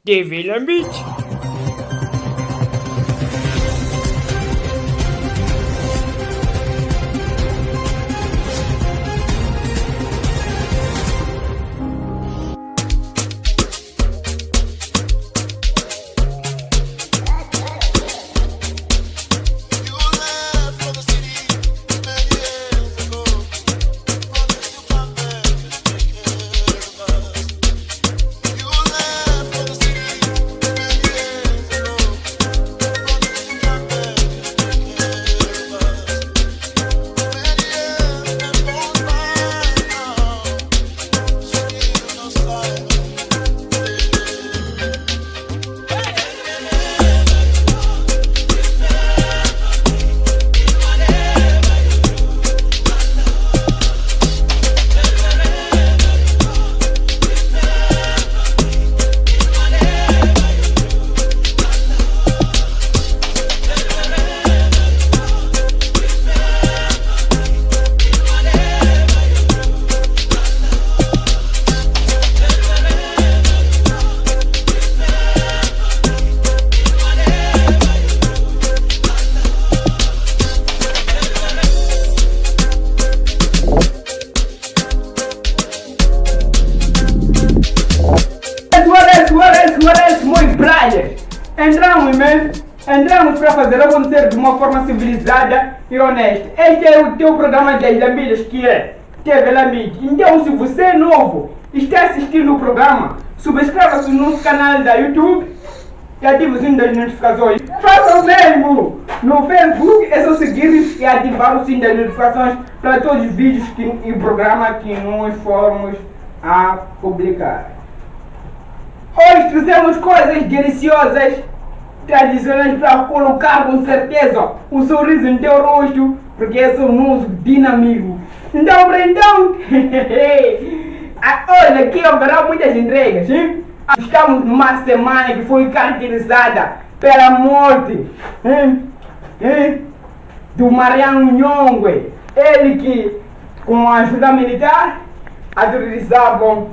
TV Lambite. Entramos para fazer acontecer de uma forma civilizada e honesta. Este é o teu programa das Lambidas, que é TV Lambite. Então, se você é novo e está assistindo o programa, subscreva-se no nosso canal da YouTube e ative o sininho das notificações. Faça o mesmo no Facebook, é só seguir e ativar o sininho das notificações para todos os vídeos e programas que nós formos a publicar. Hoje trazemos coisas deliciosas, tradicionais para colocar com certeza um sorriso no teu rosto, porque esse é o nosso dinamismo. Então, hoje aqui haverá muitas entregas, hein? Estamos numa semana que foi caracterizada pela morte do Mariano Nhongwe. Ele que, com a ajuda militar, autorizavam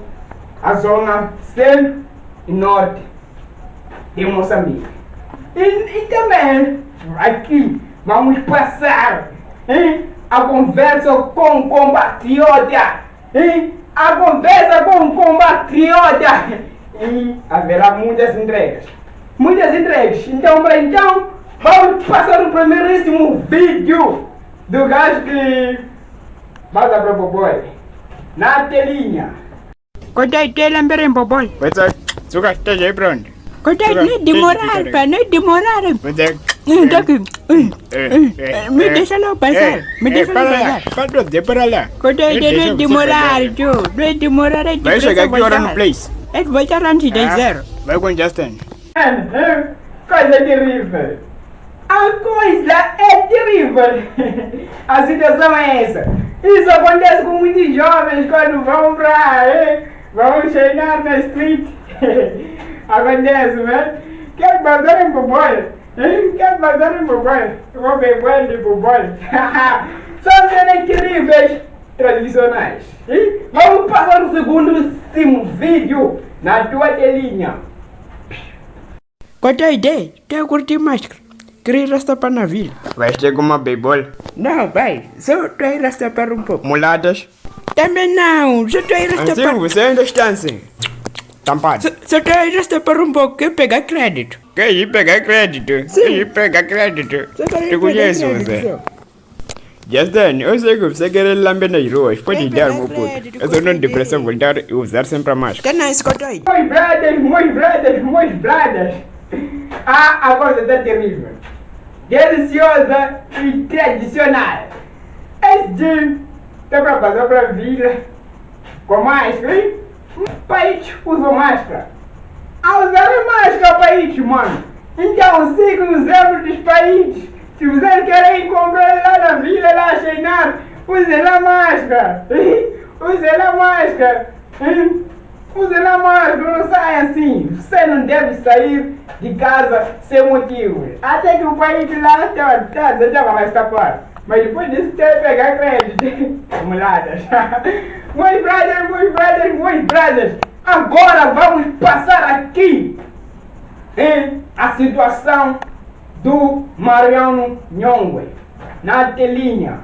a zona centro e norte de Moçambique. E também aqui vamos passar a conversa com o compatriota. A conversa com o compatriota. E haverá muitas entregas. Então, vamos passar o primeiríssimo vídeo do gajo que vai dar para o Boboi. Na telinha. Quando é que lembra em Boboi? Pois é, suga, esteja aí pronto. Quando é que não demorar, pá, não demorar. Pois é. Tá aqui. Me deixa lá passar. Me deixa lá passar. Para lá. Quando é que não demorar, Joe? Não demorar é de Vai chegar aqui hora no place. É que vai estar antes das 0. Vai com Justin. Coisa terrível. A coisa é terrível. A situação é essa. Isso acontece com muitos jovens quando vão vão chegar na street. Acontece, né? Quer bazar em Boboi? Quer bazar em Boboi? Vou beber de Boboi. São cenas terríveis tradicionais. Vamos passar o segundo vídeo na tua telinha. Qual é a ideia? Quer curtir máscara? Queria rasta para na vila. Vai ter uma beisebol. Não, pai. Só estou aí rasta para um pouco. Mulatas. Também não. Só estou aí rasta Assim, para... você ainda está assim. Tampado. Só estou aí rasta para um pouco. Quer pegar crédito? Quer ir pegar crédito? Sim. Quer ir pegar crédito? Só quero ir Eu pegar conheço crédito, você. só. Justin, eu sei que você quer lamber nas ruas. Pode Quer dar, pegar meu puto. crédito, Eu sou não com depressão voltar e usar sempre a máscara. Tá não, escuta aí. Meus brothers. A coisa está terrível. Deliciosa e tradicional. Este é para passar para a vila com máscara, hein? País usa máscara. A usar máscara, país, mano. Então siga os erros dos países. Se você quer comprar lá na vila, lá a Cheinar, use lá máscara. Use lá máscara. Use lá máscara, não saia assim. Você não deve sair de casa sem motivo. Até que o país lá já vai escapar. Mas depois disso tem que pegar crédito. Muladas. Meus brothers. Agora vamos passar aqui a situação do Mariano Nhongwe na telinha.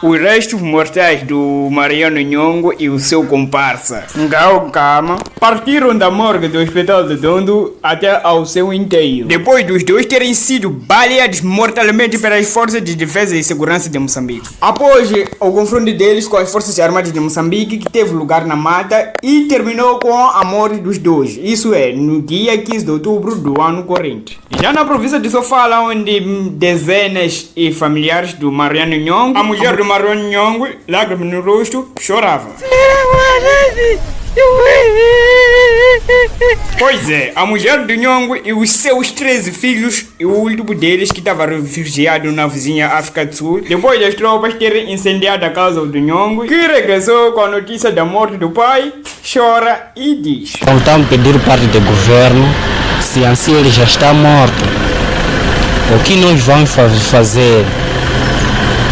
Os restos mortais do Mariano Nhongwe e o seu comparsa, Ngao Kama, partiram da morgue do Hospital de Dondo até ao seu enterro, depois dos dois terem sido baleados mortalmente pelas Forças de Defesa e Segurança de Moçambique. Após o confronto deles com as Forças Armadas de Moçambique, que teve lugar na mata e terminou com a morte dos dois, isso é, no dia 15 de outubro do ano corrente. Já na província de Sofala, onde dezenas e familiares do Mariano Nhongwe, a mulher do Mariano Nhongwe, lágrimas no rosto, chorava. Pois é, a mulher do Nhongwe e os seus 13 filhos e o último deles que estava refugiado na vizinha África do Sul, depois das tropas terem incendiado a casa do Nhongwe, que regressou com a notícia da morte do pai, chora e diz: Então pedir parte do governo, se assim ele já está morto, o que nós vamos fazer?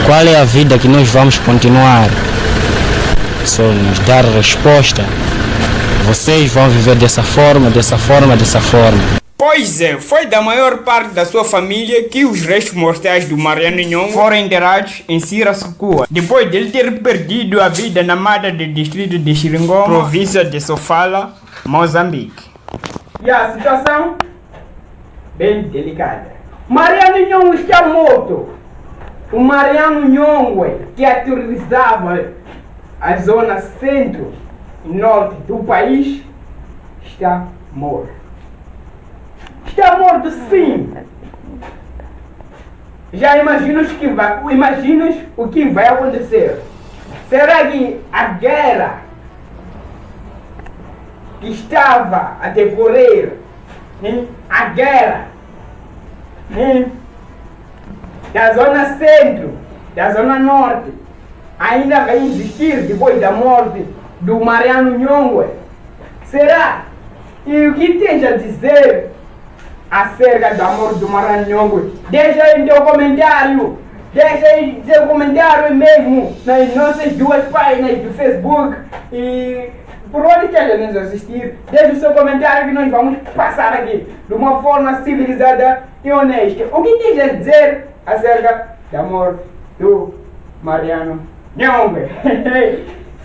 Qual é a vida que nós vamos continuar? Só nos dar resposta. Vocês vão viver dessa forma, dessa forma, dessa forma. Pois é, foi da maior parte da sua família que os restos mortais do Mariano Nhongwe foram enterrados em Sirasukua, depois dele ter perdido a vida na mata do distrito de Xiringoma, província de Sofala, Moçambique. E a situação bem delicada. Mariano Nhongwe está morto. O Mariano Nhongwe, que aterrorizava a zona centro e norte do país, está morto. Está morto, sim. Já imaginas o que vai acontecer? Será que a guerra que estava a decorrer, a guerra da zona centro, da zona norte, ainda vai existir depois da morte do Mariano Nhongwe? Será? E o que tens a dizer acerca da morte do Mariano Nhongwe? Deixa aí teu comentário. Deixa aí seu comentário mesmo nas nossas duas páginas do Facebook e por onde esteja nos assistir. Deixa o seu comentário que nós vamos passar aqui de uma forma civilizada e honesta. O que tens a dizer acerca da morte do Mariano Nhongwe?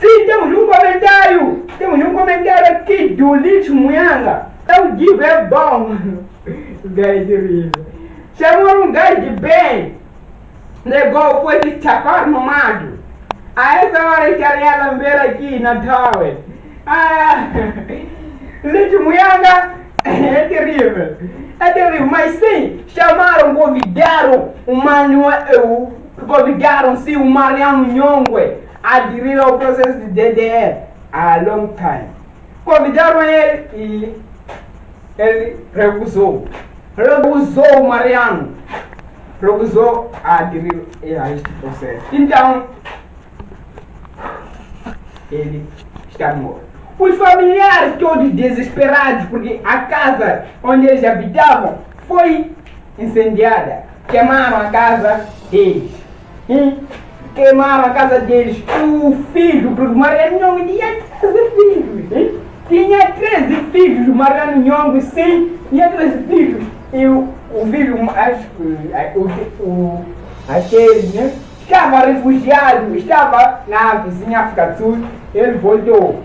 Sim, temos um comentário. Temos um comentário aqui do Lixo Munhanga. O Divo é bom. O gajo de terrível. Chamou um gajo de bem. Negou foi de chapar mamado. A essa hora estaria a lamber aqui na Tower. Lixo Munhanga é terrível. É terrível, mas sim, convidaram-se o Mariano Nhongwe a aderir ao processo de DDR há long time. Convidaram ele e ele recusou. Recusou o Mariano. Recusou a aderir a este processo. Então, ele está morto. Os familiares todos desesperados porque a casa onde eles habitavam foi incendiada. Queimaram a casa deles. Queimaram a casa deles. O filho do Mariano Nhongwe tinha 13 filhos. Tinha 13 filhos. O Mariano Nhongwe, sim, tinha 13 filhos. E o filho, aquele, né, estava refugiado, estava na vizinha África do Sul. Ele voltou.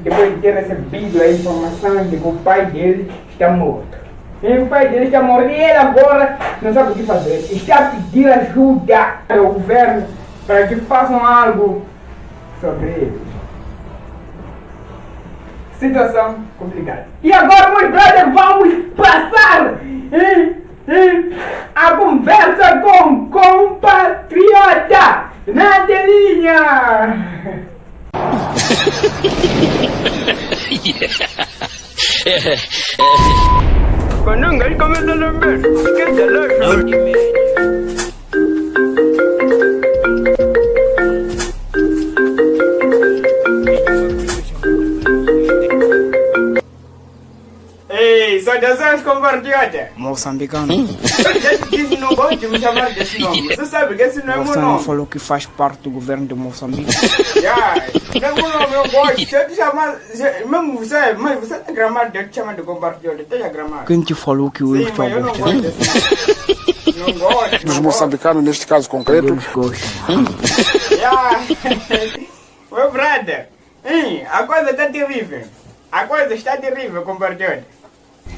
Depois de ter recebido a informação de que o pai dele está morto. E o pai dele está morto e ele agora não sabe o que fazer. Está a pedir ajuda ao governo para que façam algo sobre ele. Situação complicada. E agora, meus brothers, vamos passar a conversa com um compatriota na telinha. Quando alguém começa a lamber, esquece lá. Ei, saudações, compatriota. Moçambicano. Eu já te disse, não gosto de me chamar desse nome. Você sabe que esse não é meu Você não nome. falou que faz parte do governo de Moçambique? Já, não é meu nome, eu gosto. Se eu te chamar, mesmo você, mas você está gramado de eu te chamar de compatriota, esteja gramado. Quem te falou que eu Sim, estou a mas eu não gostar? gosto desse nome. Não gosto. Dos moçambicanos, neste caso concreto. Eles gostam. Já. Ô, brother. A coisa está terrível. A coisa está terrível, compatriota.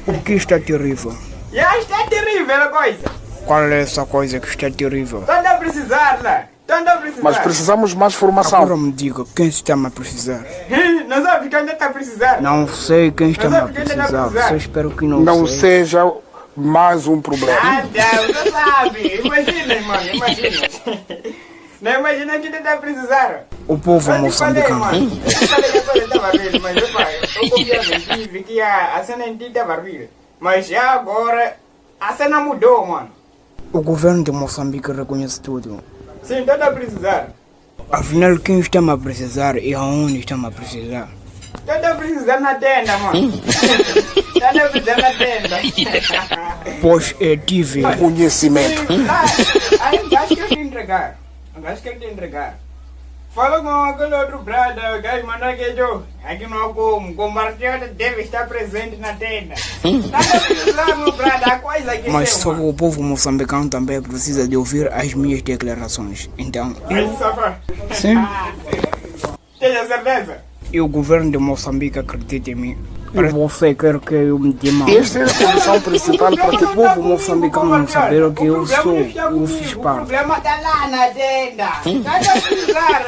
O que está terrível? Já está terrível a coisa. Qual é essa coisa que está terrível? Estão a precisar lá. Estão a precisar. Mas precisamos mais formação. Agora me diga, quem está a precisar? Não sabe que ainda está a precisar. Não sei quem está a Mas sabe quem está a precisar. precisar? Só espero que não, Não sei. seja mais um problema. Nada, você sabe. Imagina, mano, imagina. Não imagina que ainda está a precisar. O povo Eu te falei, moçambicano. mano. Eu te falei que a coisa estava ruim, mas eu confiava em ti, vi que a cena em ti estava ruim. Mas já agora, a cena mudou, mano. O governo de Moçambique reconhece tudo. Sim, estão a precisar. Afinal, quem está a precisar e aonde está a precisar? Estão a precisar na tenda, mano. Estão a precisar na tenda. Pois tive. Conhecimento. Aí, acho que eu te entregar. Acho que eu te entregar. Falou com aquele outro brother, o gajo mandou que eu aqui no como compatriota deve estar presente na tenda. Tá a precisar, meu brother, a coisa que Mas seu, só mano. o povo moçambicano também precisa de ouvir as minhas declarações. Então, Aí, safado. sim, Tenha certeza? e o governo de Moçambique acredita em mim. E você quer que eu me dê mal? Esta é a condição principal para que o povo moçambicano não saber que eu sou, eu fiz O parte. problema está lá na tenda. Tá a precisar.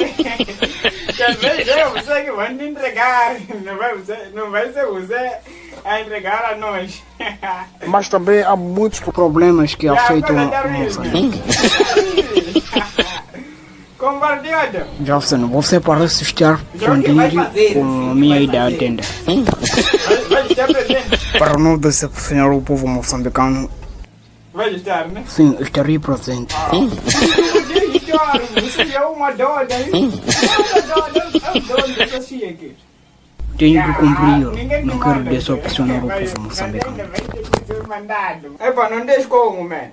Talvez eu, você que vai te entregar. Não vai ser você a entregar a nós. Mas também há muitos Problemas que afetam agora tá Moçambique. Compatriota. Jefferson, você parece estar fundido com a minha ideia tenda. Vai estar presente. Para não decepcionar o povo moçambicano, Vai estar, né? sim, estarei presente. Você é uma doida, hein? É um dono dessa chia aqui. Tenho que cumprir, não quero decepcionar o povo moçambicano. Epa, não deixe como, man.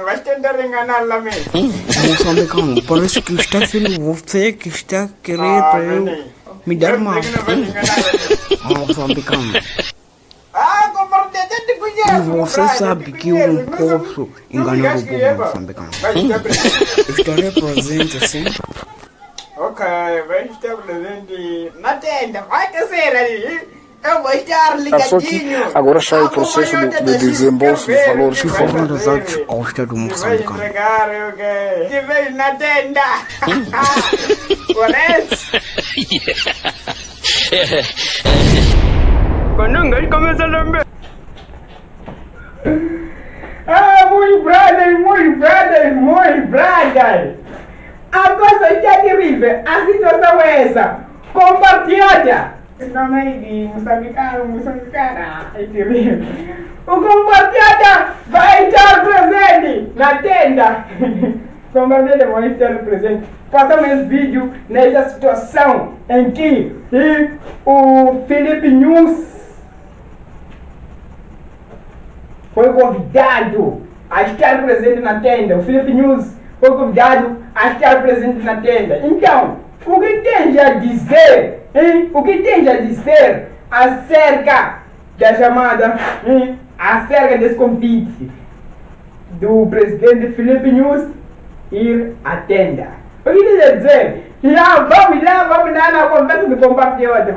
Vai tentar enganar lá mesmo. Moçambicano, parece que está sendo você que está querendo para eu me dar mal. Moçambicano, Compartilha, te conheço. e você sabe que eu não posso enganar o povo moçambicano. Vai estar presente. Estarei presente, sim. Ok, vai estar presente na tenda. Vai ser ali. Eu vou estar Só que ligadinho. agora está o processo de desembolso de valores Se for das artes ao Estado Vai moçambicano. entregar, ok? Te vejo na tenda. Correto? Quando um gajo começa a lamber. Meus brothers. A coisa está terrível. A situação é essa. Compartilha. Não é de moçambicano. É terrível. O compartilha vai estar presente na tenda. Compartilha vai estar presente. Passamos esse vídeo nessa situação em que o Felipe News foi convidado a estar presente na tenda. O Felipe News foi convidado a estar presente na tenda. Então, o que tens a dizer? Hein? O que tens a dizer acerca da chamada, acerca desse convite do presidente Felipe News ir à tenda? O que tens a dizer? Vamos lá na conversa do compatriota.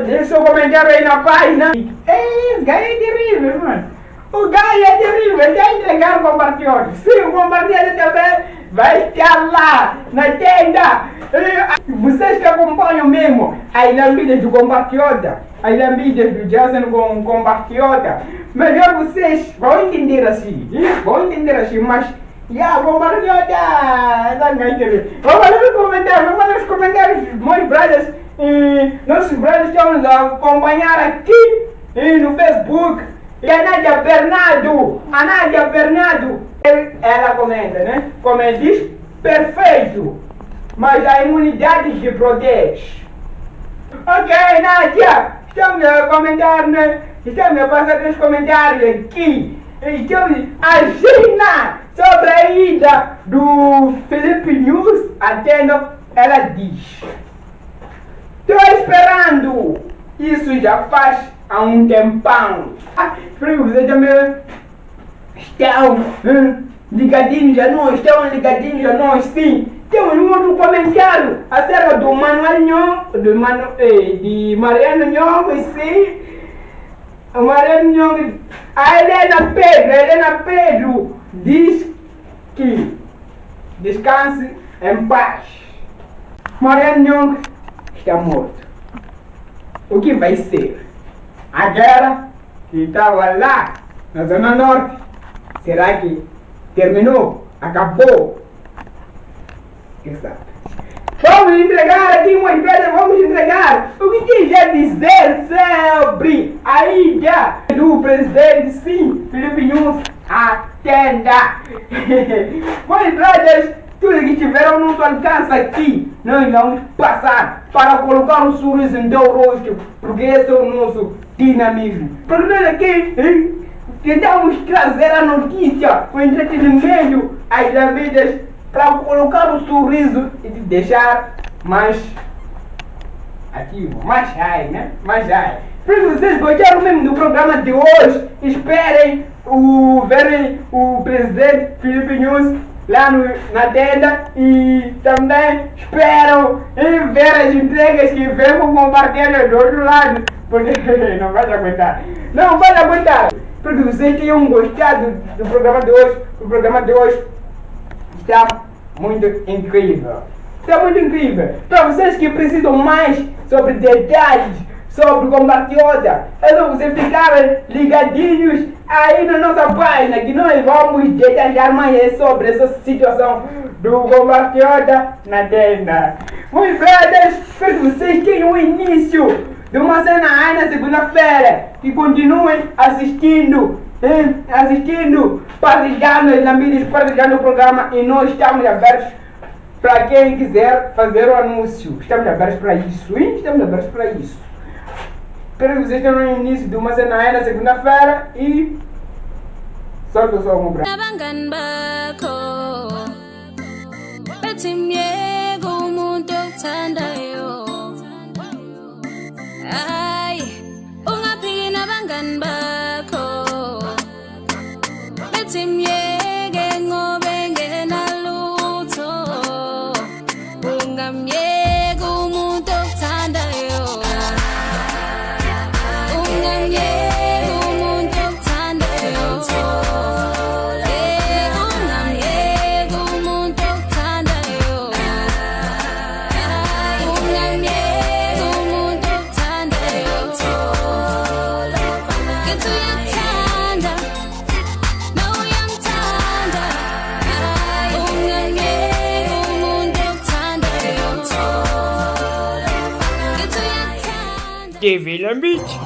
Deixa o seu comentário aí na página. Esse gajo é terrível, mano. O gajo é terrível, ele vai entregar o compatriota. Sim, o compatriota também vai estar lá na tenda. Vocês que acompanham mesmo as lambidas do compatriota, as lambidas do Jason com o compatriota, melhor vocês vão entender assim, mas compatriota, vamos lá nos comentários, meus brothers, nossos brothers estão nos acompanhar aqui no Facebook. E a Nádia Bernardo, ela comenta, né? Como ele diz, perfeito, mas a imunidade te protege. Ok, Nádia, estamos comentários, né? Estamos a passar os comentários aqui. Estamos a Gina sobre a ida do Felipe News. Atendo, ela diz: estou esperando. Isso já faz há um tempão. Espero que vocês também estão ligadinhos a nós, estão ligadinhos a nós, sim. Temos um outro comentário acerca do Manuel Nhongo, de Mariano Nhongo, sim. O Mariano Nhongo, a Helena Pedro diz que descanse em paz. Mariano Nhongo está morto. O que vai ser? A guerra que estava lá na Zona Norte, será que terminou? Acabou? Quem sabe? Vamos entregar aqui umas pedras, vamos entregar. O que quiser dizer sobre a ida do presidente, sim, Felipe News, atenda. Meus brothers, tudo que tiveram no nosso alcance aqui, nós vamos passar para colocar um sorriso em teu rosto, porque esse é o nosso dinamismo. Porque nós aqui tentamos trazer a notícia, o entretenimento, as vidas, para colocar o sorriso e te deixar mais ativo, mais high, né? Mais high. Se vocês gostaram mesmo do programa de hoje, esperem verem o presidente Felipe News lá na tenda e também esperam ver as entregas que vem com compartilhar do outro lado, porque não vai aguentar. Não vai aguentar. Espero que vocês tenham gostado do programa de hoje. O programa de hoje está muito incrível. Está muito incrível. Para vocês que precisam mais sobre detalhes sobre o compatriota, é só vocês ficarem ligadinhos aí na nossa página, que nós vamos detalhar mais sobre essa situação do compatriota na tenda. Meus brothers, espero que vocês tenham o início de uma cena aí na segunda-feira, que continuem assistindo, partilhando na mídia, partilhando o programa, e nós estamos abertos para quem quiser fazer o anúncio. Estamos abertos para isso, hein? Estamos abertos para isso. Espero que vocês tenham no início de uma cena aí na segunda-feira e solta o som, meu braço. TV Lambit.